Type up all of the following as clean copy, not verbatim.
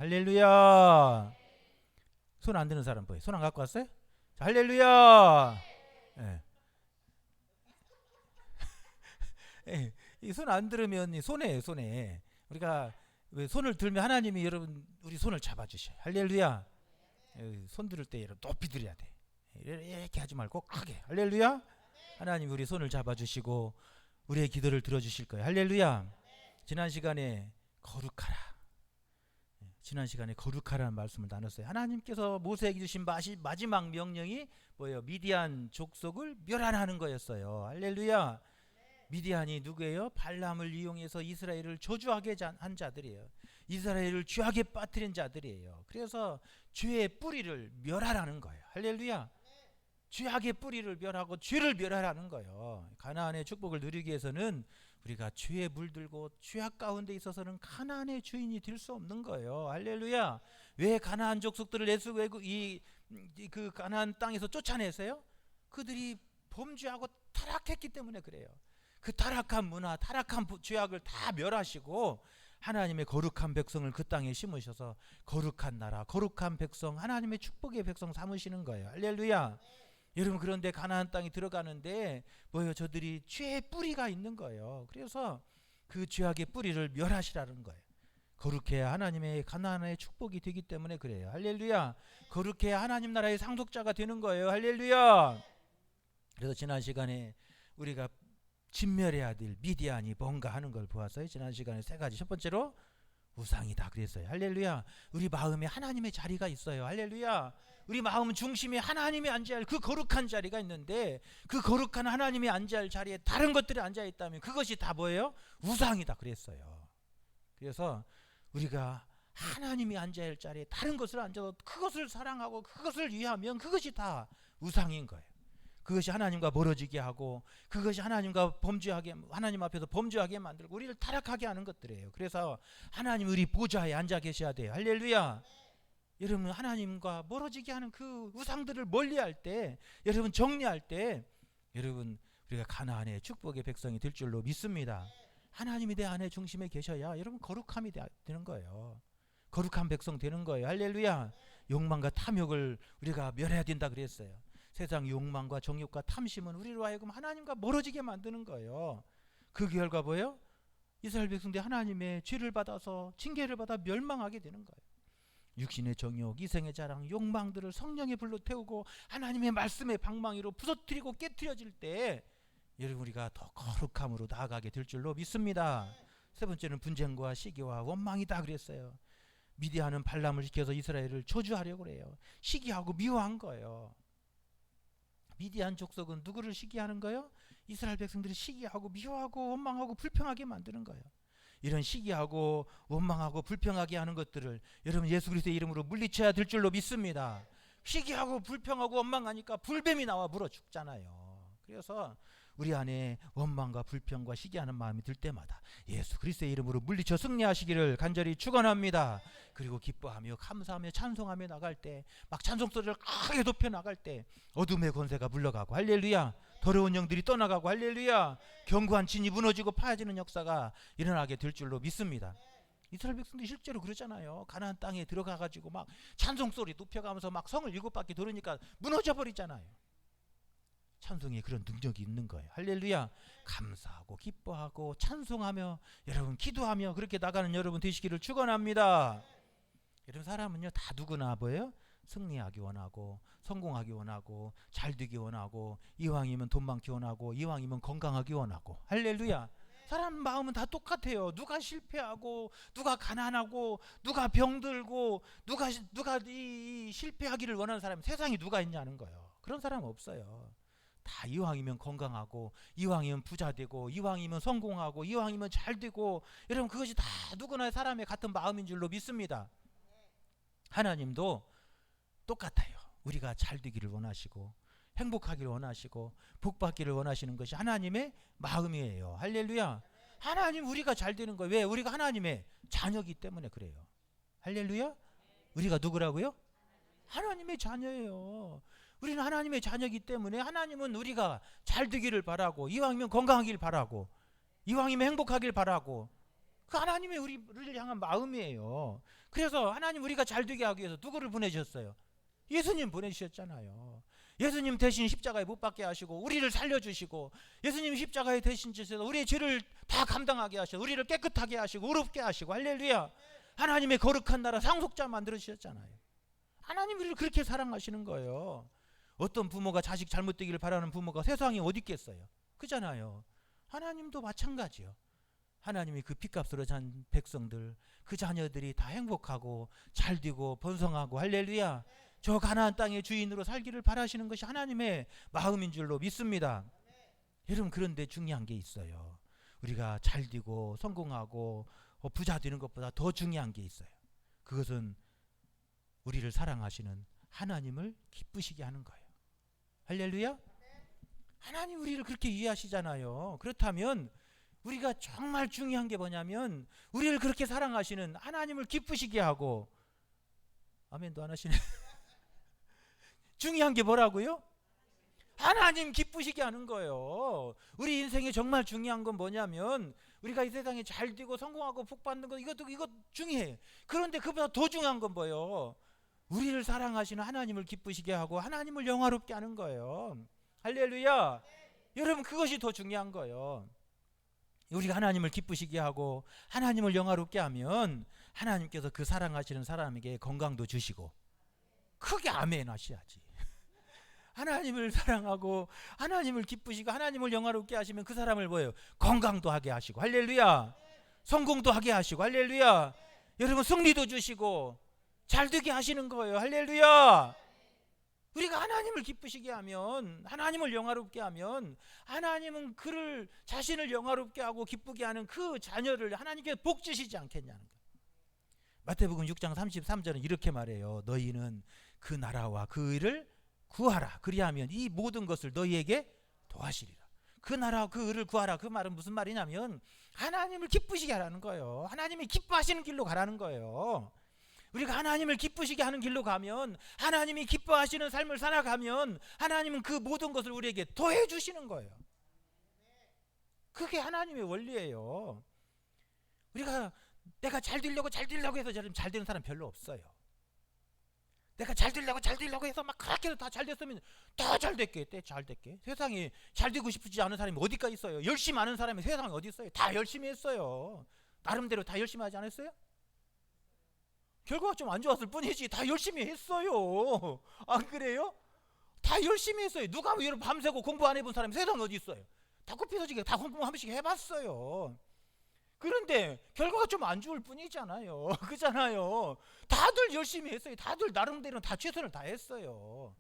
할렐루야. 손 안 드는 사람 보여요? 손 안 갖고 왔어요? 자, 할렐루야. 예. 예. 이손 안 들으면 손해예요, 손해. 우리가 왜 손을 들면 하나님이 여러분 우리 손을 잡아주셔요. 할렐루야. 예, 손 들을 때 여러분 높이 들어야 돼. 이렇게 하지 말고 크게. 할렐루야. 하나님 우리 손을 잡아주시고 우리의 기도를 들어주실 거예요. 할렐루야. 지난 시간에 거룩하라는 말씀을 나눴어요. 하나님께서 모세에게 주신 마지막 명령이 뭐예요? 미디안 족속을 멸하라는 거였어요. 할렐루야. 미디안이 누구예요? 발람을 이용해서 이스라엘을 저주하게 한 자들이에요. 이스라엘을 죄악에 빠뜨린 자들이에요. 그래서 죄의 뿌리를 멸하라는 거예요. 할렐루야. 죄악의 뿌리를 멸하고 죄를 멸하라는 거예요. 가나안의 축복을 누리기 위해서는 우리가 죄에 물들고 죄악 가운데 있어서는 가나안의 주인이 될 수 없는 거예요. 할렐루야. 왜 가나안 족속들을 그 가나안 땅에서 쫓아내세요? 그들이 범죄하고 타락했기 때문에 그래요. 그 타락한 문화, 타락한 죄악을 다 멸하시고 하나님의 거룩한 백성을 그 땅에 심으셔서 거룩한 나라, 거룩한 백성, 하나님의 축복의 백성 삼으시는 거예요. 할렐루야. 여러분, 그런데 가나안 땅에 들어가는데 뭐예요? 저들이 죄의 뿌리가 있는 거예요. 그래서 그 죄악의 뿌리를 멸하시라는 거예요. 거룩해야 하나님의 가나안의 축복이 되기 때문에 그래요. 할렐루야. 거룩해야 하나님 나라의 상속자가 되는 거예요. 할렐루야. 그래서 지난 시간에 우리가 진멸해야 될 미디안이 뭔가 하는 걸 보았어요. 지난 시간에 세 가지. 첫 번째로 우상이다 그랬어요. 할렐루야. 우리 마음에 하나님의 자리가 있어요. 할렐루야. 우리 마음 중심에 하나님이 앉아야 그 거룩한 자리가 있는데 그 거룩한 하나님이 앉아야 자리에 다른 것들이 앉아 있다면 그것이 다 뭐예요? 우상이다 그랬어요. 그래서 우리가 하나님이 앉아야 할 자리에 다른 것을 앉아서 그것을 사랑하고 그것을 위하면 그것이 다 우상인 거예요. 그것이 하나님과 멀어지게 하고 그것이 하나님 앞에서 범죄하게 만들고 우리를 타락하게 하는 것들이에요. 그래서 하나님 우리 보좌에 앉아 계셔야 돼요. 할렐루야. 여러분, 하나님과 멀어지게 하는 그 우상들을 멀리할 때, 여러분 정리할 때, 여러분 우리가 가나안의 축복의 백성이 될 줄로 믿습니다. 하나님이 내 안에 중심에 계셔야 여러분 거룩함이 되는 거예요. 거룩한 백성 되는 거예요. 할렐루야. 욕망과 탐욕을 우리가 멸해야 된다 그랬어요. 세상 욕망과 정욕과 탐심은 우리로 하여금 하나님과 멀어지게 만드는 거예요. 그 결과 뭐예요? 이스라엘 백성들이 하나님의 죄를 받아서 징계를 받아 멸망하게 되는 거예요. 육신의 정욕, 이생의 자랑, 욕망들을 성령의 불로 태우고 하나님의 말씀의 방망이로 부서뜨리고 깨트려질 때 여러분 우리가 더 거룩함으로 나아가게 될 줄로 믿습니다. 세 번째는 분쟁과 시기와 원망이다 그랬어요. 미디안은 발람을 시켜서 이스라엘을 저주하려고 그래요. 시기하고 미워한 거예요. 미디안 족속은 누구를 시기하는 거예요? 이스라엘 백성들이 시기하고 미워하고 원망하고 불평하게 만드는 거예요. 이런 시기하고 원망하고 불평하게 하는 것들을 여러분 예수 그리스도의 이름으로 물리쳐야 될 줄로 믿습니다. 시기하고 불평하고 원망하니까 불뱀이 나와 물어 죽잖아요. 그래서 우리 안에 원망과 불평과 시기하는 마음이 들 때마다 예수 그리스도의 이름으로 물리쳐 승리하시기를 간절히 축원합니다. 그리고 기뻐하며 감사하며 찬송하며 나갈 때 막 찬송소리를 크게 높여 나갈 때 어둠의 권세가 물러가고 할렐루야. 더러운 영들이 떠나가고 할렐루야. 견고한 진이 무너지고 파여지는 역사가 일어나게 될 줄로 믿습니다. 이스라엘 백성들이 실제로 그러잖아요. 가나안 땅에 들어가가지고 막 찬송소리 높여가면서 막 성을 7바퀴 돌으니까 무너져 버리잖아요. 찬송에 그런 능력이 있는 거예요. 할렐루야. 감사하고 기뻐하고 찬송하며 여러분 기도하며 그렇게 나가는 여러분 되시기를 축원합니다. 여러분 사람은요 다 누구나 뭐예요? 승리하기 원하고 성공하기 원하고 잘되기 원하고 이왕이면 돈 많기 원하고 이왕이면 건강하기 원하고 할렐루야. 사람 마음은 다 똑같아요. 누가 실패하고 누가 가난하고 누가 병들고 누가 이 실패하기를 원하는 사람이 세상에 누가 있냐는 거예요. 그런 사람 없어요. 다 이왕이면 건강하고 이왕이면 부자되고 이왕이면 성공하고 이왕이면 잘되고 여러분 그것이 다 누구나 사람의 같은 마음인 줄로 믿습니다. 하나님도 똑같아요. 우리가 잘되기를 원하시고 행복하기를 원하시고 복받기를 원하시는 것이 하나님의 마음이에요. 할렐루야. 하나님 우리가 잘되는 거예요. 왜? 우리가 하나님의 자녀이기 때문에 그래요. 할렐루야. 우리가 누구라고요? 하나님의 자녀예요. 우리는 하나님의 자녀이기 때문에 하나님은 우리가 잘 되기를 바라고 이왕이면 건강하길 바라고 이왕이면 행복하길 바라고 그 하나님의 우리를 향한 마음이에요. 그래서 하나님 우리가 잘 되게 하기 위해서 누구를 보내셨어요? 예수님 보내주셨잖아요. 예수님 대신 십자가에 못 박게 하시고 우리를 살려주시고, 예수님 십자가에 대신 주셔서 우리의 죄를 다 감당하게 하시고 우리를 깨끗하게 하시고 의롭게 하시고, 할렐루야, 하나님의 거룩한 나라 상속자 만들어 주셨잖아요. 하나님 우리를 그렇게 사랑하시는 거예요. 어떤 부모가 자식 잘못되기를 바라는 부모가 세상에 어디 있겠어요? 그잖아요. 하나님도 마찬가지요. 하나님이 그 핏값으로 산 백성들, 그 자녀들이 다 행복하고 잘되고 번성하고, 할렐루야, 저 가나안 땅의 주인으로 살기를 바라시는 것이 하나님의 마음인 줄로 믿습니다. 여러분, 그런데 중요한 게 있어요. 우리가 잘되고 성공하고 부자 되는 것보다 더 중요한 게 있어요. 그것은 우리를 사랑하시는 하나님을 기쁘시게 하는 거예요. 할렐루야. 하나님 우리를 그렇게 이해하시잖아요. 그렇다면 우리가 정말 중요한 게 뭐냐면, 우리를 그렇게 사랑하시는 하나님을 기쁘시게 하고, 아멘도 안 하시네. 중요한 게 뭐라고요? 하나님 기쁘시게 하는 거예요. 우리 인생에 정말 중요한 건 뭐냐면, 우리가 이 세상에 잘 되고 성공하고 복 받는 거, 이것 중요해. 그런데 그보다 더 중요한 건 뭐예요? 우리를 사랑하시는 하나님을 기쁘시게 하고 하나님을 영화롭게 하는 거예요. 할렐루야. 여러분, 그것이 더 중요한 거예요. 우리가 하나님을 기쁘시게 하고 하나님을 영화롭게 하면 하나님께서 그 사랑하시는 사람에게 건강도 주시고, 크게 아멘 하셔야지. 하나님을 사랑하고 하나님을 기쁘시고 하나님을 영화롭게 하시면 그 사람을 뭐예요? 건강도 하게 하시고, 할렐루야, 성공도 하게 하시고, 할렐루야, 여러분 승리도 주시고 잘되게 하시는 거예요. 할렐루야. 우리가 하나님을 기쁘시게 하면, 하나님을 영화롭게 하면, 하나님은 그를 자신을 영화롭게 하고 기쁘게 하는 그 자녀를 하나님께 복 주시지 않겠냐는 거예요. 마태복음 6장 33절은 이렇게 말해요. 너희는 그 나라와 그 의를 구하라. 그리하면 이 모든 것을 너희에게 도하시리라. 그 나라와 그 의를 구하라. 그 말은 무슨 말이냐면, 하나님을 기쁘시게 하라는 거예요. 하나님이 기뻐하시는 길로 가라는 거예요. 우리가 하나님을 기쁘시게 하는 길로 가면, 하나님이 기뻐하시는 삶을 살아가면 하나님은 그 모든 것을 우리에게 더해 주시는 거예요. 그게 하나님의 원리예요. 우리가 내가 잘 되려고 해서 잘 되는 사람 별로 없어요. 내가 잘 되려고 해서 막 그렇게 해서 다 잘 됐으면 더 잘 됐게. 세상에 잘 되고 싶지 않은 사람이 어디가 있어요? 열심히 하는 사람이 세상에 어디 있어요? 다 열심히 했어요. 나름대로 다 열심히 하지 않았어요? 결과가 좀 안 좋았을 뿐이지 다 열심히 했어요. 안 그래요? 다 열심히 했어요. 누가 여러분 밤새고 공부 안 해본 사람이 세상에 어디 있어요? 다 코피서지게 다 공부 한 번씩 해봤어요. 그런데 결과가 좀 안 좋을 뿐이잖아요. 그잖아요. 다들 열심히 했어요. 다들 나름대로 다 최선을 다했어요.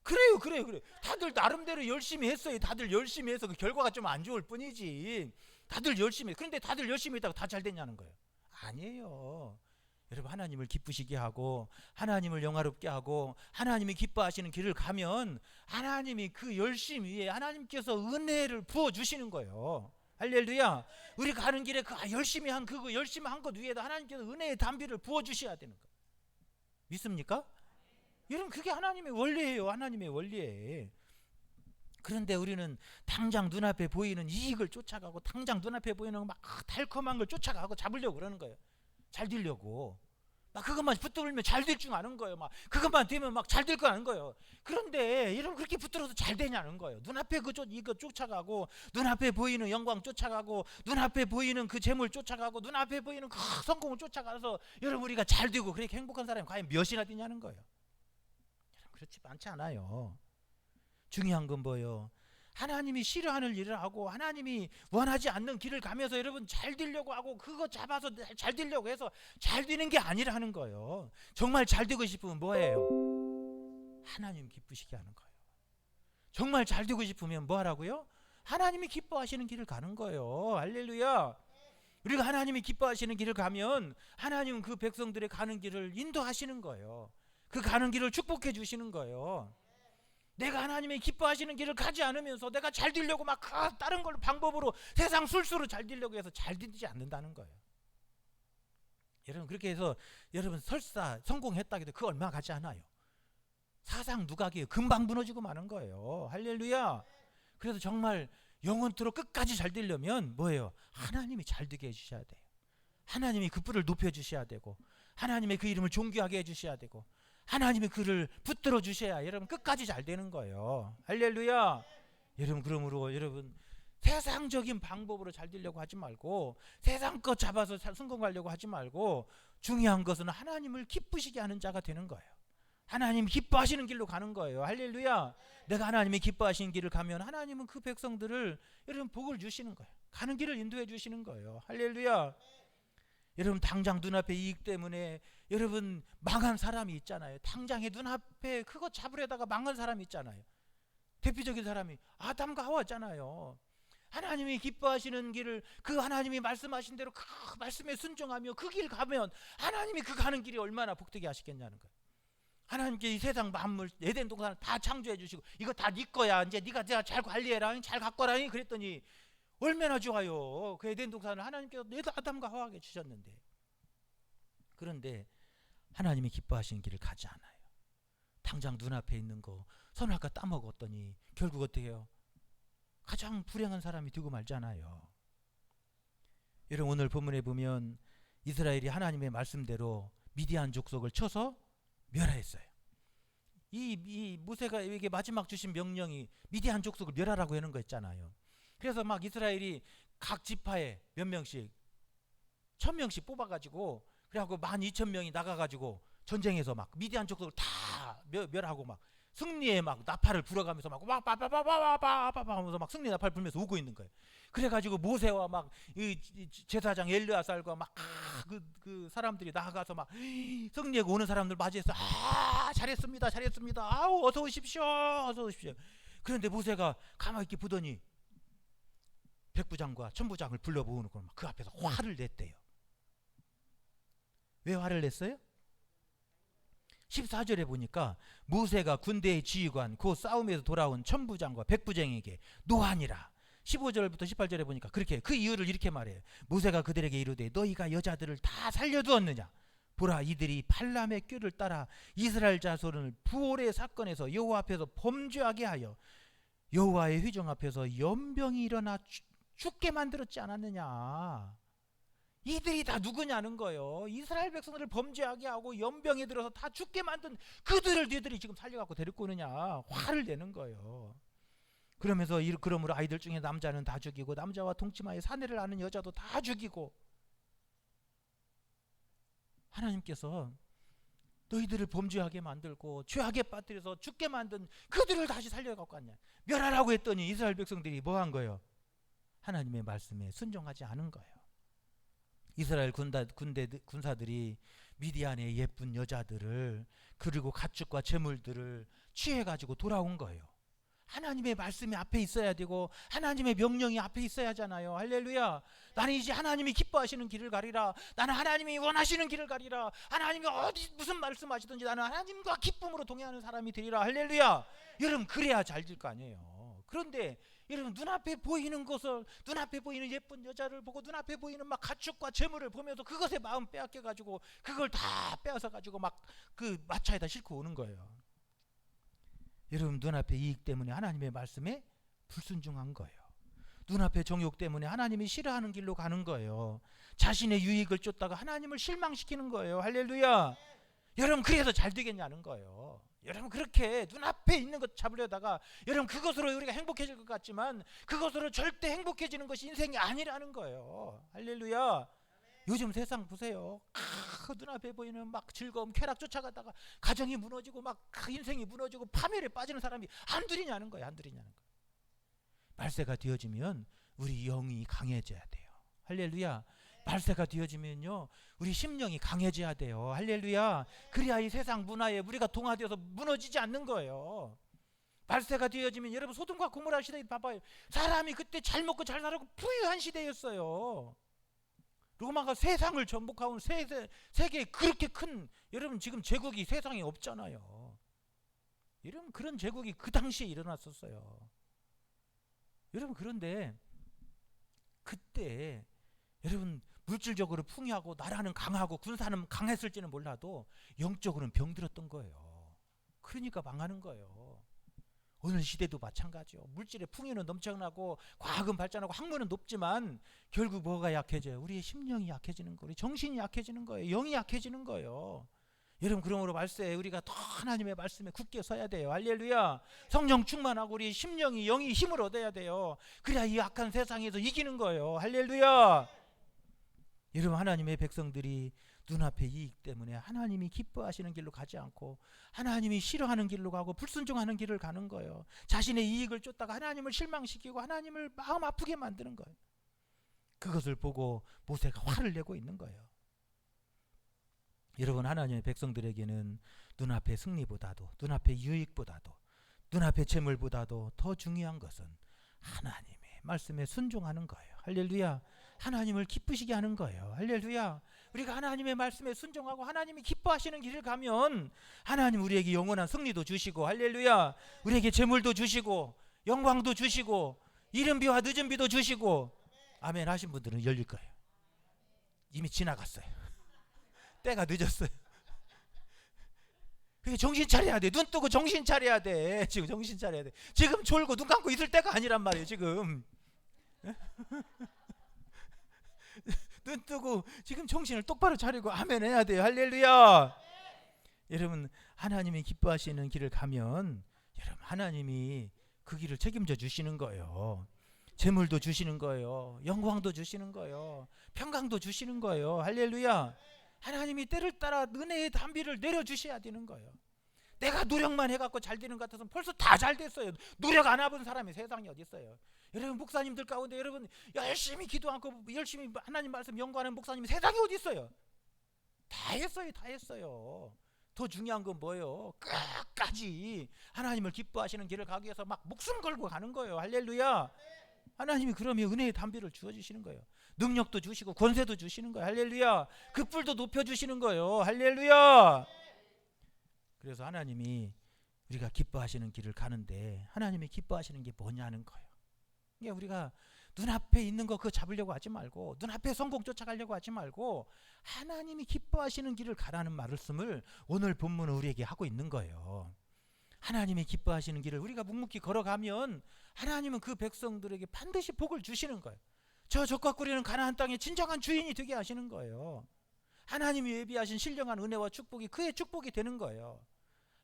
그래요. 다들 나름대로 열심히 했어요. 다들 열심히 해서 그 결과가 좀 안 좋을 뿐이지. 다들 열심히. 그런데 다들 열심히 했다고 다 잘 됐냐는 거예요. 아니에요. 여러분, 하나님을 기쁘시게 하고 하나님을 영화롭게 하고 하나님이 기뻐하시는 길을 가면 하나님이 그 열심 위에 하나님께서 은혜를 부어주시는 거예요. 할렐루야. 우리 가는 길에 그 열심히 한 것 위에다 하나님께서 은혜의 담비를 부어주셔야 되는 거예요. 믿습니까? 여러분, 그게 하나님의 원리예요. 하나님의 원리에. 그런데 우리는 당장 눈앞에 보이는 이익을 쫓아가고 당장 눈앞에 보이는 막 달콤한 걸 쫓아가고 잡으려고 그러는 거예요. 잘 되려고 막 그것만 붙들면 잘 될 줄 아는 거예요. 막 그것만 되면 막 잘 될 거 아는 거예요. 그런데 여러분, 그렇게 붙들어서 잘 되냐는 거예요. 눈앞에 이거 쫓아가고, 눈앞에 보이는 영광 쫓아가고, 눈앞에 보이는 그 재물 쫓아가고, 눈앞에 보이는 그 성공을 쫓아가서 여러분 우리가 잘 되고 그렇게 행복한 사람이 과연 몇이나 되냐는 거예요. 그렇지 많지 않아요. 중요한 건 뭐예요? 하나님이 싫어하는 일을 하고 하나님이 원하지 않는 길을 가면서 여러분 잘 되려고 하고 그거 잡아서 잘 되려고 해서 잘 되는 게 아니라는 거예요. 정말 잘 되고 싶으면 뭐예요? 하나님 기쁘시게 하는 거예요. 정말 잘 되고 싶으면 뭐 하라고요? 하나님이 기뻐하시는 길을 가는 거예요. 할렐루야. 우리가 하나님이 기뻐하시는 길을 가면 하나님은 그 백성들의 가는 길을 인도하시는 거예요. 그 가는 길을 축복해 주시는 거예요. 내가 하나님의 기뻐하시는 길을 가지 않으면서 내가 잘 되려고 막 다른 걸 방법으로 세상 술수로 잘 되려고 해서 잘 되지 않는다는 거예요. 여러분, 그렇게 해서 여러분 설사 성공했다 해도 그거 얼마 가지 않아요. 사상 누각이에요. 금방 무너지고 마는 거예요. 할렐루야. 그래서 정말 영원토록 끝까지 잘 되려면 뭐예요? 하나님이 잘 되게 해주셔야 돼요. 하나님이 그 뿔을 높여주셔야 되고, 하나님의 그 이름을 존귀하게 해주셔야 되고, 하나님이 그를 붙들어 주셔야 여러분 끝까지 잘 되는 거예요. 할렐루야. 여러분, 그러므로 여러분 세상적인 방법으로 잘 되려고 하지 말고, 세상 것 잡아서 성공하려고 하지 말고, 중요한 것은 하나님을 기쁘시게 하는 자가 되는 거예요. 하나님 기뻐하시는 길로 가는 거예요. 할렐루야. 내가 하나님이 기뻐하시는 길을 가면 하나님은 그 백성들을 여러분 복을 주시는 거예요. 가는 길을 인도해 주시는 거예요. 할렐루야. 여러분, 당장 눈앞의 이익 때문에 여러분 망한 사람이 있잖아요. 당장에 눈앞에 그거 잡으려다가 망한 사람이 있잖아요. 대표적인 사람이 아담과 하와잖아요. 하나님이 기뻐하시는 길을, 그 하나님이 말씀하신 대로 그 말씀에 순종하며 그 길 가면 하나님이 그 가는 길이 얼마나 복되게 하시겠냐는 거예요. 하나님께 이 세상 만물 에덴 동산을 다 창조해 주시고, 이거 다 네 거야, 이제 네가 잘 관리해라, 잘 가꿔라 그랬더니 얼마나 좋아요. 그 에덴 동산을 하나님께서 아담과 하와에게 주셨는데, 그런데 하나님이 기뻐하시는 길을 가지 않아요. 당장 눈앞에 있는 거 선악과 따먹었더니 결국 어떻게 해요? 가장 불행한 사람이 되고 말잖아요. 여러분, 오늘 본문에 보면 이스라엘이 하나님의 말씀대로 미디안 족속을 쳐서 멸하였어요. 이 모세가에게 마지막 주신 명령이 미디안 족속을 멸하라고 하는 거 있잖아요. 그래서 막 이스라엘이 각 지파에 몇 명씩 1000명씩 뽑아가지고, 그래갖고 12,000명이 나가가지고 전쟁에서 막 미디안 족속을 다 멸하고 막 승리에 막 나팔을 불어가면서 막 와바바바바바바바 하면서 막 승리 나팔 불면서 오고 있는 거예요. 그래가지고 모세와 막 이 제사장 엘르아살과 막 그 사람들이 나가서 막 승리하고 오는 사람들 맞이해서 잘했습니다, 잘했습니다, 아우 어서 오십시오, 어서 오십시오. 그런데 모세가 가만히 있게 보더니 백부장과 천부장을 불러 모으고 그 앞에서 화를 냈대요. 왜 화를 냈어요? 14절에 보니까 모세가 군대의 지휘관 그 싸움에서 돌아온 천부장과 백부장에게 노하니라. 15절부터 18절에 보니까 그렇게 그 이유를 이렇게 말해요. 모세가 그들에게 이르되 너희가 여자들을 다 살려두었느냐? 보라, 이들이 발람의 꾀를 따라 이스라엘 자손을 부올의 사건에서 여호와 앞에서 범죄하게 하여 여호와의 회중 앞에서 연병이 일어나 죽게 만들었지 않았느냐? 이들이 다 누구냐는 거예요. 이스라엘 백성들을 범죄하게 하고 연병에 들어서 다 죽게 만든 그들을 너희들이 지금 살려갖고 데리고 오느냐? 화를 내는 거예요. 그러면서 그러므로 아이들 중에 남자는 다 죽이고 남자와 동치마에 사내를 아는 여자도 다 죽이고, 하나님께서 너희들을 범죄하게 만들고 죄악에 빠뜨려서 죽게 만든 그들을 다시 살려갖고 왔냐? 멸하라고 했더니 이스라엘 백성들이 뭐 한 거예요? 하나님의 말씀에 순종하지 않은 거예요. 이스라엘 군사들이 미디안의 예쁜 여자들을 그리고 가축과 재물들을 취해가지고 돌아온 거예요. 하나님의 말씀이 앞에 있어야 되고 하나님의 명령이 앞에 있어야 하잖아요. 할렐루야. 나는 이제 하나님이 기뻐하시는 길을 가리라. 나는 하나님이 원하시는 길을 가리라. 하나님이 어디 무슨 말씀하시든지 나는 하나님과 기쁨으로 동행하는 사람이 되리라. 할렐루야. 여러분, 그래야 잘 될 거 아니에요. 그런데 여러분, 눈앞에 보이는 것을, 눈앞에 보이는 예쁜 여자를 보고 눈앞에 보이는 막 가축과 재물을 보면서 그것에 마음 빼앗겨 가지고 그걸 다 빼앗아 가지고 막 그 마차에다 싣고 오는 거예요. 여러분, 눈앞의 이익 때문에 하나님의 말씀에 불순종한 거예요. 눈앞의 정욕 때문에 하나님이 싫어하는 길로 가는 거예요. 자신의 유익을 쫓다가 하나님을 실망시키는 거예요. 할렐루야. 여러분, 그래서 잘 되겠냐는 거예요. 여러분, 그렇게 눈앞에 있는 것 잡으려다가 여러분 그것으로 우리가 행복해질 것 같지만 그것으로 절대 행복해지는 것이 인생이 아니라는 거예요. 할렐루야. 요즘 세상 보세요. 눈앞에 보이는 막 즐거움, 쾌락 쫓아가다가 가정이 무너지고 막 인생이 무너지고 파멸에 빠지는 사람이 한둘이냐는 거예요. 한둘이냐는 거예요. 말세가 되어지면 우리 영이 강해져야 돼요. 할렐루야. 말세가 되어지면요 우리 심령이 강해져야 돼요. 할렐루야. 그래야 이 세상 문화에 우리가 동화되어서 무너지지 않는 거예요. 말세가 되어지면 여러분, 소돔과 고모라 시대 봐봐요. 사람이 그때 잘 먹고 잘 살고 부유한 시대였어요. 로마가 세상을 정복하고 세계에 그렇게 큰, 여러분 지금 제국이 세상에 없잖아요. 여러분, 그런 제국이 그 당시에 일어났었어요. 여러분, 그런데 그때 여러분 물질적으로 풍요하고 나라는 강하고 군사는 강했을지는 몰라도 영적으로는 병들었던 거예요. 그러니까 망하는 거예요. 오늘 시대도 마찬가지요. 물질의 풍요는 넘쳐나고 과학은 발전하고 학문은 높지만 결국 뭐가 약해져요? 우리의 심령이 약해지는 거예요. 우리 정신이 약해지는 거예요. 영이 약해지는 거예요. 여러분, 그러므로 말세 우리가 더 하나님의 말씀에 굳게 서야 돼요. 할렐루야. 성령 충만하고 우리 심령이 영이 힘을 얻어야 돼요. 그래야 이 악한 세상에서 이기는 거예요. 할렐루야. 여러분, 하나님의 백성들이 눈앞의 이익 때문에 하나님이 기뻐하시는 길로 가지 않고 하나님이 싫어하는 길로 가고 불순종하는 길을 가는 거예요. 자신의 이익을 쫓다가 하나님을 실망시키고 하나님을 마음 아프게 만드는 거예요. 그것을 보고 모세가 화를 내고 있는 거예요. 여러분, 하나님의 백성들에게는 눈앞의 승리보다도, 눈앞의 유익보다도, 눈앞의 재물보다도 더 중요한 것은 하나님의 말씀에 순종하는 거예요. 할렐루야. 하나님을 기쁘시게 하는 거예요. 할렐루야. 우리가 하나님의 말씀에 순종하고 하나님이 기뻐하시는 길을 가면 하나님 우리에게 영원한 승리도 주시고, 할렐루야, 우리에게 재물도 주시고 영광도 주시고 이른 비와 늦은 비도 주시고. 아멘 하신 분들은 열릴 거예요. 이미 지나갔어요. 때가 늦었어요. 그게 정신 차려야 돼. 눈 뜨고 정신 차려야 돼. 지금 정신 차려야 돼. 지금 졸고 눈 감고 있을 때가 아니란 말이에요. 지금 눈 뜨고 지금 정신을 똑바로 차리고 아멘 해야 돼요. 할렐루야. 여러분, 하나님이 기뻐하시는 길을 가면 여러분, 하나님이 그 길을 책임져 주시는 거예요. 재물도 주시는 거예요. 영광도 주시는 거예요. 평강도 주시는 거예요. 할렐루야. 하나님이 때를 따라 은혜의 담비를 내려주셔야 되는 거예요. 내가 노력만 해갖고 잘 되는 것 같아서 벌써 다 잘 됐어요. 노력 안 해본 사람이 세상에 어디 있어요. 여러분, 목사님들 가운데 여러분 열심히 기도하고 열심히 하나님 말씀 연구하는 목사님이 세상에 어디 있어요. 다 했어요. 다 했어요. 더 중요한 건 뭐예요? 끝까지 하나님을 기뻐하시는 길을 가기 위해서 막 목숨 걸고 가는 거예요. 할렐루야. 하나님이 그러면 은혜의 담비를 주어주시는 거예요. 능력도 주시고 권세도 주시는 거예요. 할렐루야. 그 뿔도 높여주시는 거예요. 할렐루야. 그래서 하나님이 우리가 기뻐하시는 길을 가는데 하나님이 기뻐하시는 게 뭐냐는 거예요. 그러니까 우리가 눈앞에 있는 거 그거 잡으려고 하지 말고, 눈앞에 성공 쫓아가려고 하지 말고 하나님이 기뻐하시는 길을 가라는 말씀을 오늘 본문은 우리에게 하고 있는 거예요. 하나님이 기뻐하시는 길을 우리가 묵묵히 걸어가면 하나님은 그 백성들에게 반드시 복을 주시는 거예요. 저 적과 꿀이는 가나안 땅의 진정한 주인이 되게 하시는 거예요. 하나님이 예비하신 신령한 은혜와 축복이 그의 축복이 되는 거예요.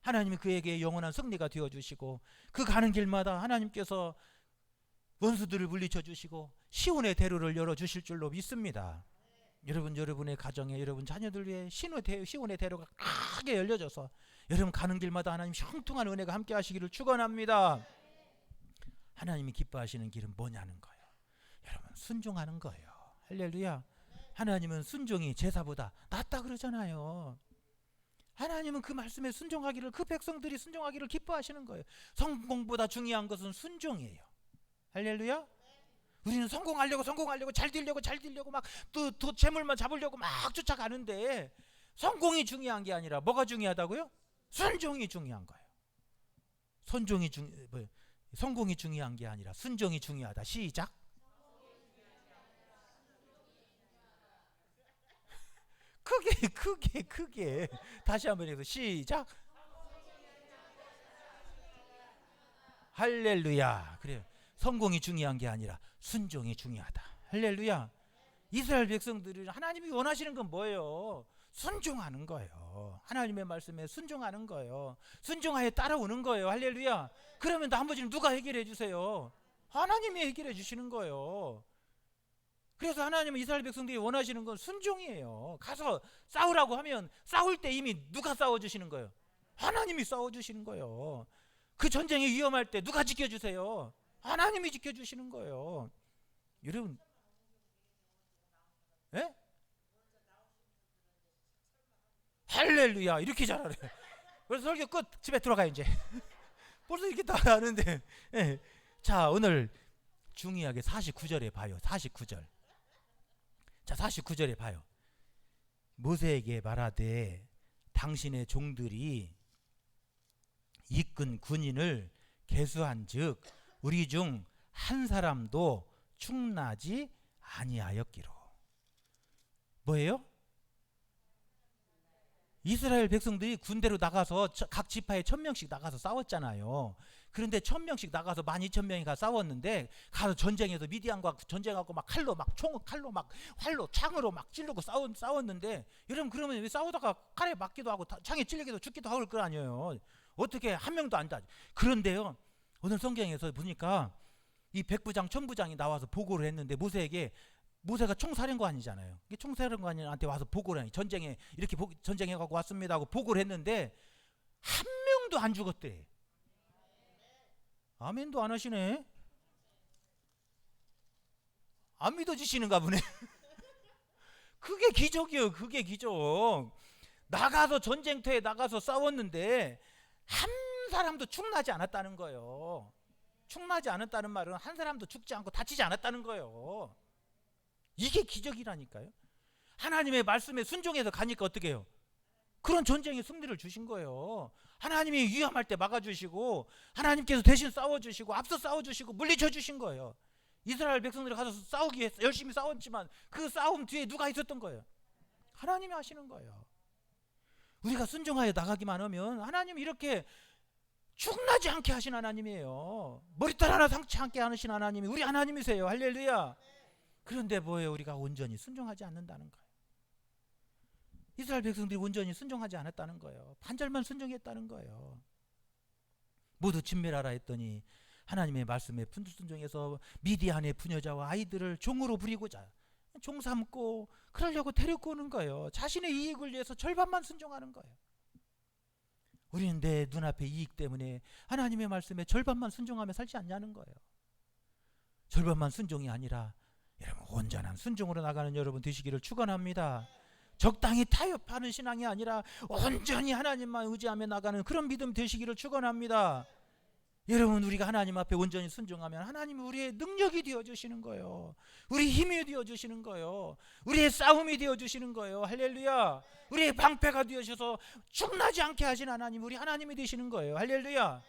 하나님이 그에게 영원한 승리가 되어주시고 그 가는 길마다 하나님께서 원수들을 물리쳐 주시고 시온의 대로를 열어주실 줄로 믿습니다. 여러분, 여러분의 가정에 여러분 자녀들 위해 시온의 대로가 크게 열려져서 여러분 가는 길마다 하나님 형통한 은혜가 함께 하시기를 축원합니다. 하나님이 기뻐하시는 길은 뭐냐는 거예요. 여러분, 순종하는 거예요. 할렐루야. 하나님은 순종이 제사보다 낫다 그러잖아요. 하나님은 그 말씀에 순종하기를, 그 백성들이 순종하기를 기뻐하시는 거예요. 성공보다 중요한 것은 순종이에요. 할렐루야. 우리는 성공하려고 잘 되려고 막 또 재물만 잡으려고 막 쫓아가는데 성공이 중요한 게 아니라 뭐가 중요하다고요? 순종이 중요한 거예요. 성공이 중요한 게 아니라 순종이 중요하다. 시작. 크게 다시 한번 해서 시작. 할렐루야. 그래요. 성공이 중요한 게 아니라 순종이 중요하다. 할렐루야. 이스라엘 백성들이 하나님이 원하시는 건 뭐예요? 순종하는 거예요. 하나님의 말씀에 순종하는 거예요. 순종하에 따라오는 거예요. 할렐루야. 그러면 나머지는 누가 해결해 주세요? 하나님이 해결해 주시는 거예요. 그래서 하나님은 이스라엘 백성들이 원하시는 건 순종이에요. 가서 싸우라고 하면 싸울 때 이미 누가 싸워주시는 거예요? 하나님이 싸워주시는 거예요. 그 전쟁이 위험할 때 누가 지켜주세요? 하나님이 지켜주시는 거예요. 여러분, 예? 할렐루야. 이렇게 잘 알아요. 그래서 설교 끝. 집에 들어가 이제. 벌써 이렇게 다 아는데. 예. 자, 오늘 중요하게 49절에 봐요. 49절. 자, 49절에 봐요. 모세에게 말하되 당신의 종들이 이끈 군인을 계수한즉 우리 중 한 사람도 충나지 아니하였기로. 뭐예요? 이스라엘 백성들이 군대로 나가서 각 지파에 1000명씩 나가서 싸웠잖아요. 그런데 1000명씩 나가서 12,000명이 가 싸웠는데 가서 전쟁에서 미디안과 전쟁하고 막 칼로 막 칼로 막 활로 창으로 막 찌르고 싸웠는데 여러분 그러면 왜 싸우다가 칼에 맞기도 하고 창에 찔리기도 죽기도 하고 그럴 거 아니에요. 어떻게 한 명도 안 다. 그런데요 오늘 성경에서 보니까 이 백부장 천부장이 나와서 보고를 했는데 모세가 총사령관이잖아요. 총사령관한테 와서 보고를 해. 전쟁에 이렇게 전쟁해가고 왔습니다 하고 보고를 했는데 한 명도 안 죽었대. 아멘도 안 하시네. 안 믿어지시는가 보네. 그게 기적이에요. 그게 기적. 나가서 전쟁터에 나가서 싸웠는데 한 사람도 축나지 않았다는 거예요. 축나지 않았다는 말은 한 사람도 죽지 않고 다치지 않았다는 거예요. 이게 기적이라니까요. 하나님의 말씀에 순종해서 가니까 어떻게 해요? 그런 전쟁에 승리를 주신 거예요. 하나님이 위험할 때 막아주시고 하나님께서 대신 싸워주시고 앞서 싸워주시고 물리쳐 주신 거예요. 이스라엘 백성들이 가서 싸우기 위해 열심히 싸웠지만 그 싸움 뒤에 누가 있었던 거예요? 하나님이 하시는 거예요. 우리가 순종하여 나가기만 하면 하나님 이렇게 죽나지 않게 하신 하나님이에요. 머리털 하나 상치 않게 하신 하나님이 우리 하나님이세요. 할렐루야. 그런데 뭐예요? 우리가 온전히 순종하지 않는다는 거예요. 이스라엘 백성들이 온전히 순종하지 않았다는 거예요. 반절만 순종했다는 거예요. 모두 진멸하라 했더니 하나님의 말씀에 순종해서 미디안의 부녀자와 아이들을 종으로 부리고자 종 삼고 그러려고 데리고 오는 거예요. 자신의 이익을 위해서 절반만 순종하는 거예요. 우리는 내 눈앞의 이익 때문에 하나님의 말씀에 절반만 순종하며 살지 않냐는 거예요. 절반만 순종이 아니라 여러분 온전한 순종으로 나가는 여러분 되시기를 축원합니다. 적당히 타협하는 신앙이 아니라 온전히 하나님만 의지하며 나가는 그런 믿음 되시기를 축원합니다. 여러분 우리가 하나님 앞에 온전히 순종하면 하나님이 우리의 능력이 되어주시는 거예요. 우리 힘이 되어주시는 거예요. 우리의 싸움이 되어주시는 거예요. 할렐루야. 우리의 방패가 되어주셔서 축나지 않게 하신 하나님 우리 하나님이 되시는 거예요. 할렐루야.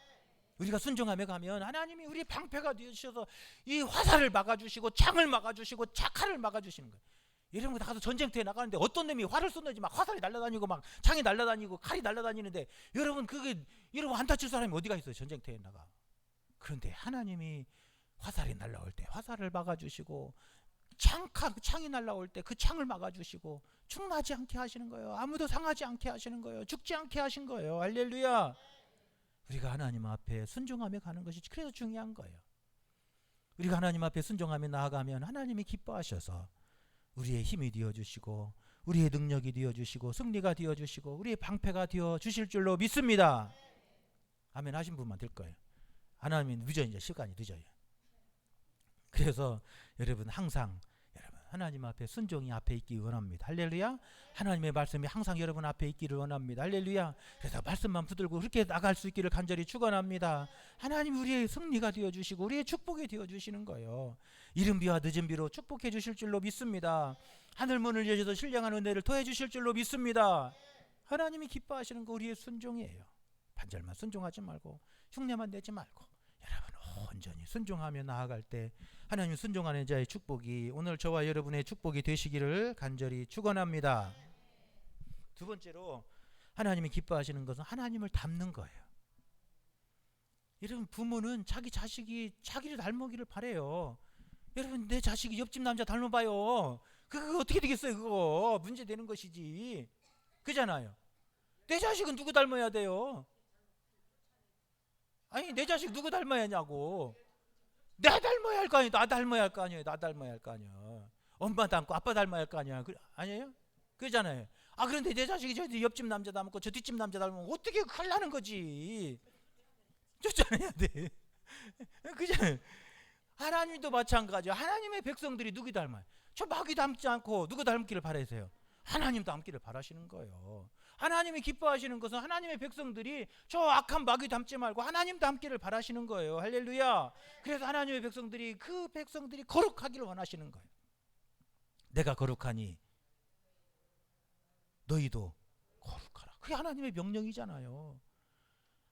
우리가 순종하며 가면 하나님이 우리 방패가 되어주셔서 이 화살을 막아주시고 창을 막아주시고 칼을 막아주시는 거예요. 여러분 나가서 전쟁터에 나가는데 어떤 놈이 활을 쏘는지 막 화살이 날아다니고 막 창이 날아다니고 칼이 날아다니는데 여러분 여러분 안 다칠 사람이 어디가 있어요? 전쟁터에 나가. 그런데 하나님이 화살이 날아올 때 화살을 막아주시고 창이 날아올 때 그 창을 막아주시고 죽나지 않게 하시는 거예요. 아무도 상하지 않게 하시는 거예요. 죽지 않게 하신 거예요. 할렐루야. 우리가 하나님 앞에 순종하며 가는 것이 그래서 중요한 거예요. 우리가 하나님 앞에 순종하며 나아가면 하나님이 기뻐하셔서 우리의 힘이 되어주시고 우리의 능력이 되어주시고 승리가 되어주시고 우리의 방패가 되어주실 줄로 믿습니다. 아멘 하신 분만 될 거예요. 하나님이 늦어요. 이제 시간이 늦어요. 그래서 여러분 항상 여러분 하나님 앞에 순종이 앞에 있기 원합니다. 할렐루야. 하나님의 말씀이 항상 여러분 앞에 있기를 원합니다. 할렐루야. 그래서 말씀만 붙들고 그렇게 나갈 수 있기를 간절히 축원합니다. 하나님 우리의 승리가 되어주시고 우리의 축복이 되어주시는 거예요. 이른 비와 늦은 비로 축복해 주실 줄로 믿습니다. 하늘문을 여셔서 신령한 은혜를 더해 주실 줄로 믿습니다. 하나님이 기뻐하시는 거 우리의 순종이에요. 반절만 순종하지 말고 흉내만 내지 말고 여러분 온전히 순종하며 나아갈 때 하나님 순종하는 자의 축복이 오늘 저와 여러분의 축복이 되시기를 간절히 축원합니다. 두 번째로 하나님이 기뻐하시는 것은 하나님을 닮는 거예요. 여러분 부모는 자기 자식이 자기를 닮기를 바래요. 여러분 내 자식이 옆집 남자 닮아봐요. 그거 어떻게 되겠어요? 그거 문제 되는 것이지. 그잖아요. 내 자식은 누구 닮아야 돼요? 아니 내 자식 누구 닮아야 하냐고. 나 닮아야 할 거 아니에요. 나 닮아야 할 거 아니에요. 나 닮아야 할 거 아니에요. 엄마 닮고 아빠 닮아야 할 거 아니에요. 아니에요? 그러잖아요. 아 그런데 내 자식이 저 옆집 남자 닮고 저 뒷집 남자 닮으면 어떻게 큰일 나는 거지. 쫓아내야 돼. 그잖아요. 하나님도 마찬가지예요. 하나님의 백성들이 누구 닮아요? 저 마귀 닮지 않고 누구 닮기를 바라세요? 하나님 닮기를 바라시는 거예요. 하나님이 기뻐하시는 것은 하나님의 백성들이 저 악한 마귀 닮지 말고 하나님 닮기를 바라시는 거예요. 할렐루야. 그래서 하나님의 백성들이 그 백성들이 거룩하기를 원하시는 거예요. 내가 거룩하니 너희도 거룩하라. 그게 하나님의 명령이잖아요.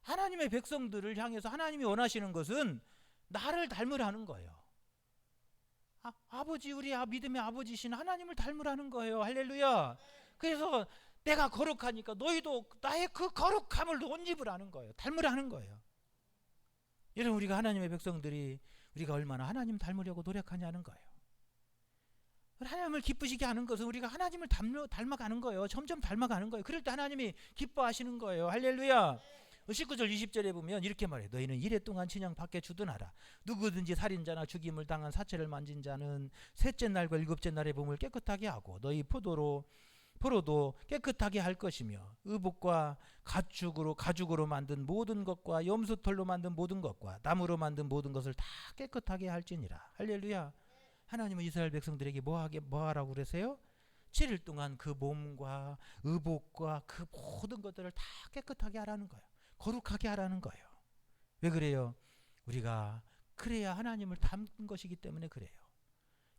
하나님의 백성들을 향해서 하나님이 원하시는 것은 나를 닮으라는 거예요. 아버지 우리 믿음의 아버지신 하나님을 닮으라는 거예요. 할렐루야. 그래서 내가 거룩하니까 너희도 나의 그 거룩함을 옷 입으라는 거예요. 닮으라는 거예요. 여러분, 우리가 하나님의 백성들이 우리가 얼마나 하나님 닮으려고 노력하냐는 거예요. 하나님을 기쁘시게 하는 것은 우리가 하나님을 닮아가는 거예요. 점점 닮아가는 거예요. 그럴 때 하나님이 기뻐하시는 거예요. 할렐루야. 19절 20절에 보면 이렇게 말해요. 너희는 이레 동안 진영 밖에 주둔하라. 누구든지 살인자나 죽임을 당한 사체를 만진 자는 셋째 날과 일곱째 날에 몸을 깨끗하게 하고 너희 포로도 깨끗하게 할 것이며 의복과 가죽으로 만든 모든 것과 염소털로 만든 모든 것과 나무로 만든 모든 것을 다 깨끗하게 할지니라. 할렐루야. 하나님은 이스라엘 백성들에게 뭐 하라고 그러세요? 7일 동안 그 몸과 의복과 그 모든 것들을 다 깨끗하게 하라는 거예요. 거룩하게 하라는 거예요. 왜 그래요? 우리가 그래야 하나님을 닮는 것이기 때문에 그래요.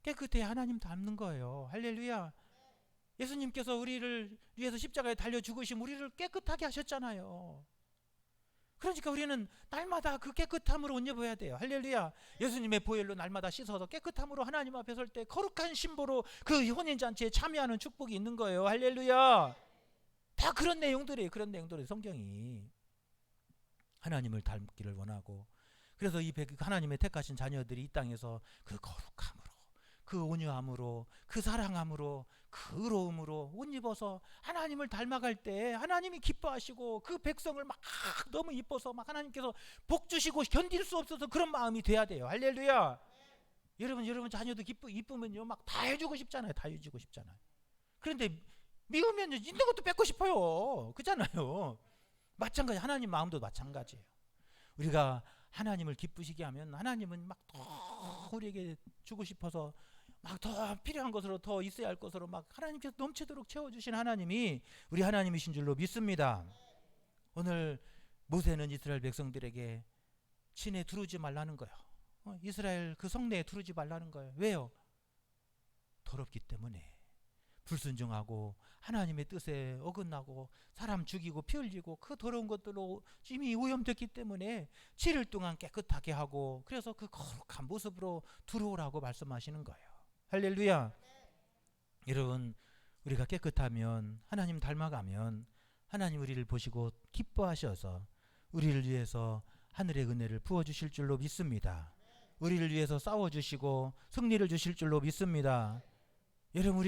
깨끗해야 하나님 닮는 거예요. 할렐루야. 예수님께서 우리를 위해서 십자가에 달려 죽으시면 우리를 깨끗하게 하셨잖아요. 그러니까 우리는 날마다 그 깨끗함으로 옷 입어야 돼요. 할렐루야. 예수님의 보혈로 날마다 씻어서 깨끗함으로 하나님 앞에 설 때 거룩한 신부로 그 혼인잔치에 참여하는 축복이 있는 거예요. 할렐루야. 다 그런 내용들이에요. 그런 내용들이 성경이 하나님을 닮기를 원하고, 그래서 이 하나님의 택하신 자녀들이 이 땅에서 그 거룩함으로, 그 온유함으로, 그 사랑함으로, 그 의로움으로 옷 입어서 하나님을 닮아갈 때 하나님이 기뻐하시고 그 백성을 막 너무 이뻐서 막 하나님께서 복 주시고 견딜 수 없어서 그런 마음이 돼야 돼요. 할렐루야. 여러분 자녀도 이쁘면요 막 다 해주고 싶잖아요. 다 해주고 싶잖아요. 그런데 미우면 있는 것도 뺏고 싶어요. 그잖아요. 마찬가지, 하나님 마음도 마찬가지예요. 우리가 하나님을 기쁘시게 하면 하나님은 막 더 우리에게 주고 싶어서 막 더 필요한 것으로, 더 있어야 할 것으로 막 하나님께서 넘치도록 채워주신 하나님이 우리 하나님이신 줄로 믿습니다. 오늘 모세는 이스라엘 백성들에게 진에 두르지 말라는 거예요. 이스라엘 그 성내에 두르지 말라는 거예요. 왜요? 더럽기 때문에. 불순종하고 하나님의 뜻에 어긋나고 사람 죽이고 피 흘리고 그 더러운 것들로 이미 오염됐기 때문에 7일 동안 깨끗하게 하고, 그래서 그 거룩한 모습으로 들어오라고 말씀하시는 거예요. 할렐루야. 여러분, 우리가 깨끗하면, 하나님 닮아가면 하나님 우리를 보시고 기뻐하셔서 우리를 위해서 하늘의 은혜를 부어주실 줄로 믿습니다. 우리를 위해서 싸워주시고 승리를 주실 줄로 믿습니다. 여러분,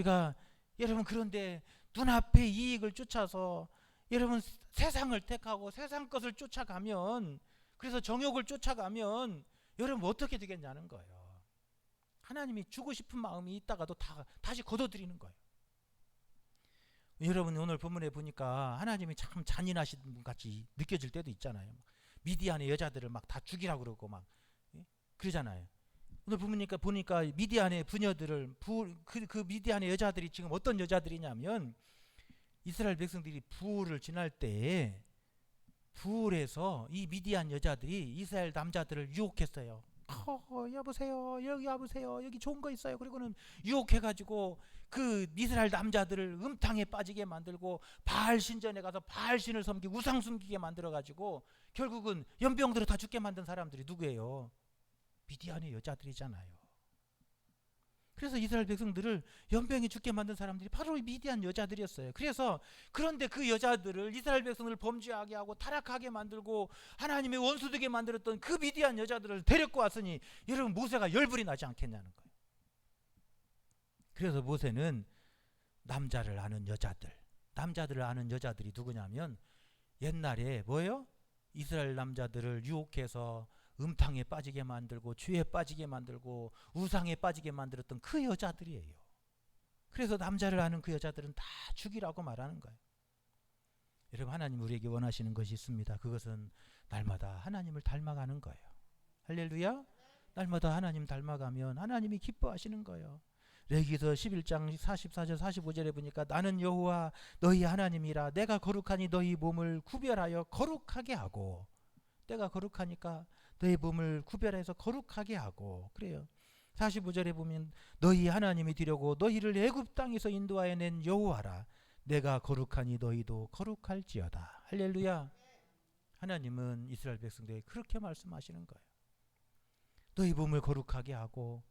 그런데 눈앞의 이익을 쫓아서 여러분 세상을 택하고 세상 것을 쫓아가면, 그래서 정욕을 쫓아가면 여러분 어떻게 되겠냐는 거예요. 하나님이 주고 싶은 마음이 있다가도 다시 걷어들이는 거예요. 여러분, 오늘 본문에 보니까 하나님이 참 잔인하신 분 같이 느껴질 때도 있잖아요. 미디안의 여자들을 막 다 죽이라고 그러고 막 그러잖아요. 오늘 보니까 미디안의 부녀들을 그 미디안의 여자들이 지금 어떤 여자들이냐면, 이스라엘 백성들이 부울을 지날 때에 부울에서 이 미디안 여자들이 이스라엘 남자들을 유혹했어요. 여보세요, 여기 와보세요, 여기 좋은 거 있어요. 그리고는 유혹해가지고 그 이스라엘 남자들을 음탕에 빠지게 만들고 바알 신전에 가서 바알 신을 섬기고 우상 숨기게 만들어가지고 결국은 연병들을 다 죽게 만든 사람들이 누구예요? 미디안의 여자들이잖아요. 그래서 이스라엘 백성들을 연병에 죽게 만든 사람들이 바로 미디안 여자들이었어요. 그런데 그 여자들을, 이스라엘 백성을 범죄하게 하고 타락하게 만들고 하나님의 원수 되게 만들었던 그 미디안 여자들을 데리고 왔으니 여러분, 모세가 열불이 나지 않겠냐는 거예요. 그래서 모세는 남자들을 아는 여자들이 누구냐면, 옛날에 뭐예요? 이스라엘 남자들을 유혹해서 음탕에 빠지게 만들고 죄에 빠지게 만들고 우상에 빠지게 만들었던 그 여자들이에요. 그래서 남자를 아는 그 여자들은 다 죽이라고 말하는 거예요. 여러분, 하나님 우리에게 원하시는 것이 있습니다. 그것은 날마다 하나님을 닮아가는 거예요. 할렐루야. 날마다 하나님 닮아가면 하나님이 기뻐하시는 거예요. 레위기서 11장 44절 45절에 보니까 나는 여호와 너희 하나님이라 내가 거룩하니 너희 몸을 구별하여 거룩하게 하고, 내가 거룩하니까 너희 몸을 구별해서 거룩하게 하고 그래요. 45절에 보면 너희 하나님이 되려고 너희를 애굽 땅에서 인도하여 낸 여호와라 내가 거룩하니 너희도 거룩할지어다. 할렐루야. 하나님은 이스라엘 백성들에게 그렇게 말씀하시는 거예요. 너희 몸을 거룩하게 하고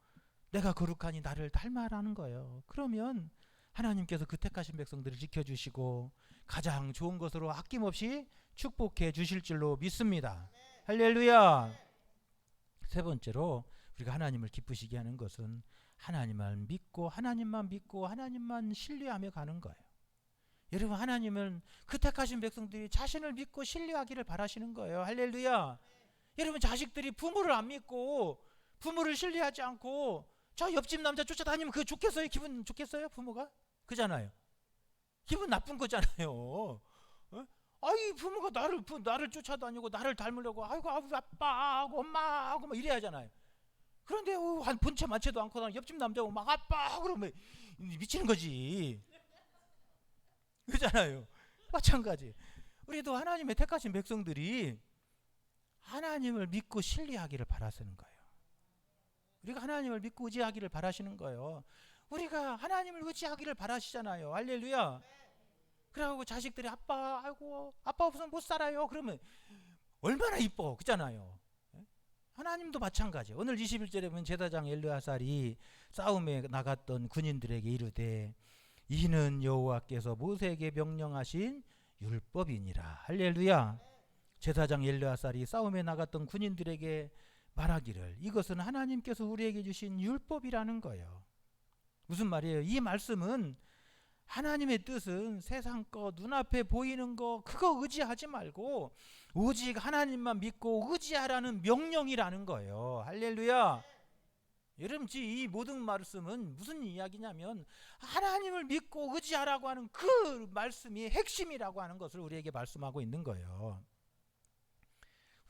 내가 거룩하니 나를 닮아라는 거예요. 그러면 하나님께서 그 택하신 백성들을 지켜주시고 가장 좋은 것으로 아낌없이 축복해 주실 줄로 믿습니다. 할렐루야. 세 번째로 우리가 하나님을 기쁘시게 하는 것은 하나님만 믿고 하나님만 신뢰하며 가는 거예요. 여러분, 하나님은 그 택하신 백성들이 자신을 믿고 신뢰하기를 바라시는 거예요. 할렐루야. 여러분, 자식들이 부모를 안 믿고 부모를 신뢰하지 않고 저 옆집 남자 쫓아다니면 그거 좋겠어요? 기분 좋겠어요? 부모가? 그잖아요. 기분 나쁜 거잖아요. 어? 아이, 부모가 나를 쫓아다니고 나를 닮으려고 아이고 아빠하고 엄마하고 막 이래야 하잖아요. 그런데 한 본체 많지도 않고 옆집 남자고 막 아빠 그러면 미치는 거지. 그잖아요. 마찬가지. 우리도 하나님의 택하신 백성들이 하나님을 믿고 신뢰하기를 바라시는 거예요. 우리가 하나님을 믿고 의지하기를 바라시는 거예요. 우리가 하나님을 의지하기를 바라시잖아요. 할렐루야. 그래가지고 자식들이 아이고 아빠 없으면 못 살아요. 그러면 얼마나 이뻐. 그잖아요. 하나님도 마찬가지. 오늘 21절에 보면 제사장 엘르아살이 싸움에 나갔던 군인들에게 이르되 이는 여호와께서 모세에게 명령하신 율법이니라. 할렐루야. 제사장 엘르아살이 싸움에 나갔던 군인들에게 말하기를 이것은 하나님께서 우리에게 주신 율법이라는 거예요. 무슨 말이에요? 이 말씀은 하나님의 뜻은 세상 거 눈앞에 보이는 거 그거 의지하지 말고 오직 하나님만 믿고 의지하라는 명령이라는 거예요. 할렐루야. 여러분, 이 모든 말씀은 무슨 이야기냐면 하나님을 믿고 의지하라고 하는 그 말씀이 핵심이라고 하는 것을 우리에게 말씀하고 있는 거예요.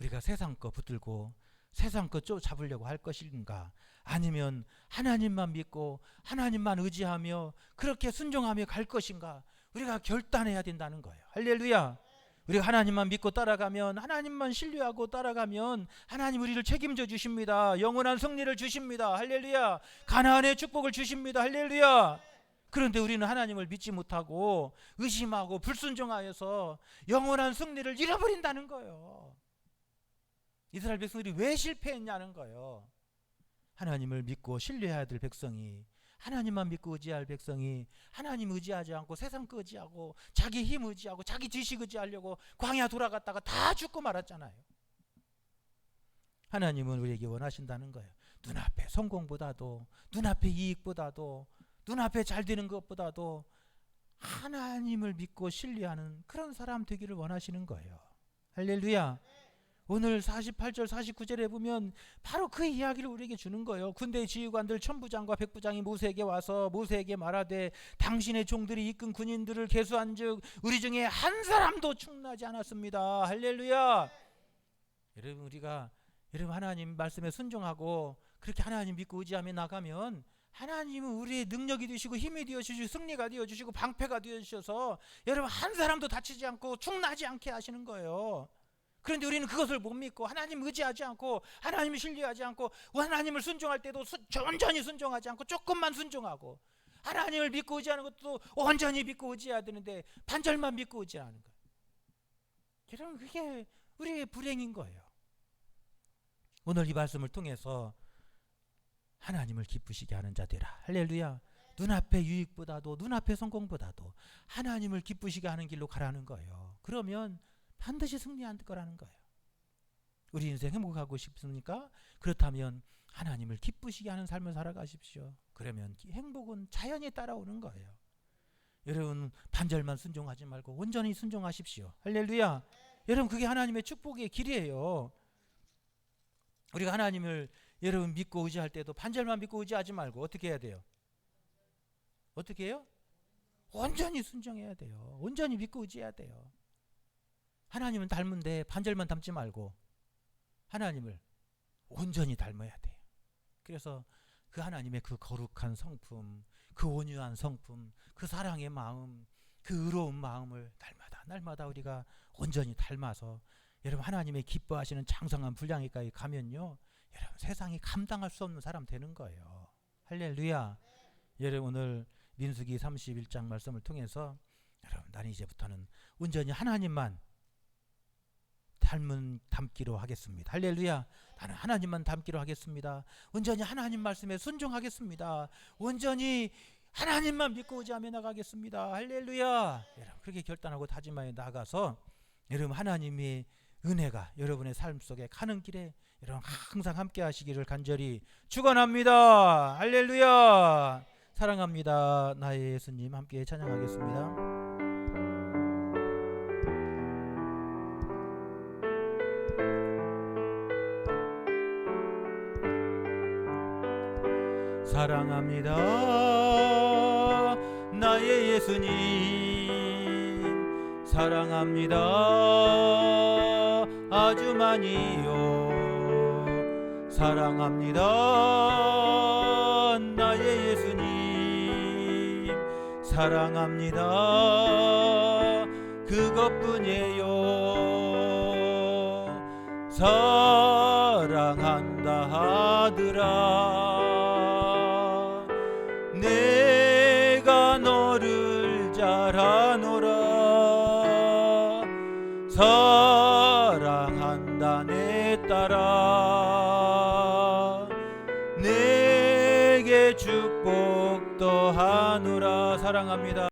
우리가 세상 거 붙들고 세상 것 잡으려고 할 것인가, 아니면 하나님만 믿고 하나님만 의지하며 그렇게 순종하며 갈 것인가, 우리가 결단해야 된다는 거예요. 할렐루야. 우리가 하나님만 믿고 따라가면, 하나님만 신뢰하고 따라가면 하나님 우리를 책임져 주십니다. 영원한 승리를 주십니다. 할렐루야. 가나안의 축복을 주십니다. 할렐루야. 그런데 우리는 하나님을 믿지 못하고 의심하고 불순종하여서 영원한 승리를 잃어버린다는 거예요. 이스라엘 백성들이 왜 실패했냐는 거예요. 하나님을 믿고 신뢰해야 될 백성이, 하나님만 믿고 의지할 백성이 하나님 의지하지 않고 세상 거 의지하고 자기 힘 의지하고 자기 지식 의지하려고 광야 돌아갔다가 다 죽고 말았잖아요. 하나님은 우리에게 원하신다는 거예요. 눈앞에 성공보다도, 눈앞에 이익보다도, 눈앞에 잘 되는 것보다도 하나님을 믿고 신뢰하는 그런 사람 되기를 원하시는 거예요. 할렐루야. 오늘 48절 49절에 보면 바로 그 이야기를 우리에게 주는 거예요. 군대 지휘관들 천부장과 백부장이 모세에게 와서 모세에게 말하되 당신의 종들이 이끈 군인들을 계수한즉 우리 중에 한 사람도 충나지 않았습니다. 할렐루야. 여러분 하나님 말씀에 순종하고 그렇게 하나님 믿고 의지하며 나가면 하나님은 우리의 능력이 되시고 힘이 되어주시고 승리가 되어주시고 방패가 되어주셔서 여러분 한 사람도 다치지 않고 충나지 않게 하시는 거예요. 그런데 우리는 그것을 못 믿고 하나님 의지하지 않고 하나님을 신뢰하지 않고 하나님을 순종할 때도 온전히 순종하지 않고 조금만 순종하고, 하나님을 믿고 의지하는 것도 온전히 믿고 의지해야 되는데 반절만 믿고 의지하는 거예요. 여러분, 그게 우리의 불행인 거예요. 오늘 이 말씀을 통해서 하나님을 기쁘시게 하는 자 되라. 할렐루야. 눈앞의 유익보다도 눈앞의 성공보다도 하나님을 기쁘시게 하는 길로 가라는 거예요. 그러면 반드시 승리할 거라는 거예요. 우리 인생 행복하고 싶습니까? 그렇다면 하나님을 기쁘시게 하는 삶을 살아가십시오. 그러면 행복은 자연히 따라오는 거예요. 여러분, 반절만 순종하지 말고 온전히 순종하십시오. 할렐루야. 여러분, 그게 하나님의 축복의 길이에요. 우리가 하나님을 여러분 믿고 의지할 때도 반절만 믿고 의지하지 말고 어떻게 해야 돼요? 어떻게 해요? 온전히 순종해야 돼요. 온전히 믿고 의지해야 돼요. 하나님은 닮은데 반절만 닮지 말고 하나님을 온전히 닮아야 돼요. 그래서 그 하나님의 그 거룩한 성품, 그 온유한 성품, 그 사랑의 마음, 그 의로운 마음을 날마다 우리가 온전히 닮아서 여러분 하나님의 기뻐하시는 장성한 분량에까지 가면요, 여러분 세상이 감당할 수 없는 사람 되는 거예요. 할렐루야. 여러분, 오늘 민수기 31장 말씀을 통해서 여러분, 나는 이제부터는 온전히 하나님만 닮기로 하겠습니다. 할렐루야. 나는 하나님만 닮기로 하겠습니다. 온전히 하나님 말씀에 순종하겠습니다. 온전히 하나님만 믿고 의지하며 나가겠습니다. 할렐루야. 여러분 그렇게 결단하고 다짐하여 나가서 여러분 하나님의 은혜가 여러분의 삶 속에 가는 길에 여러분 항상 함께 하시기를 간절히 축원합니다. 할렐루야. 사랑합니다. 나의 예수님. 함께 찬양하겠습니다. 사랑합니다. 나의 예수님. 사랑합니다. 아주 많이요. 사랑합니다. 나의 예수님. 사랑합니다. 그것뿐이에요. 사랑한다 하더라. 내가 너를 잘 아노라. 사랑한다 내 딸아. 내게 축복도 하노라. 사랑합니다.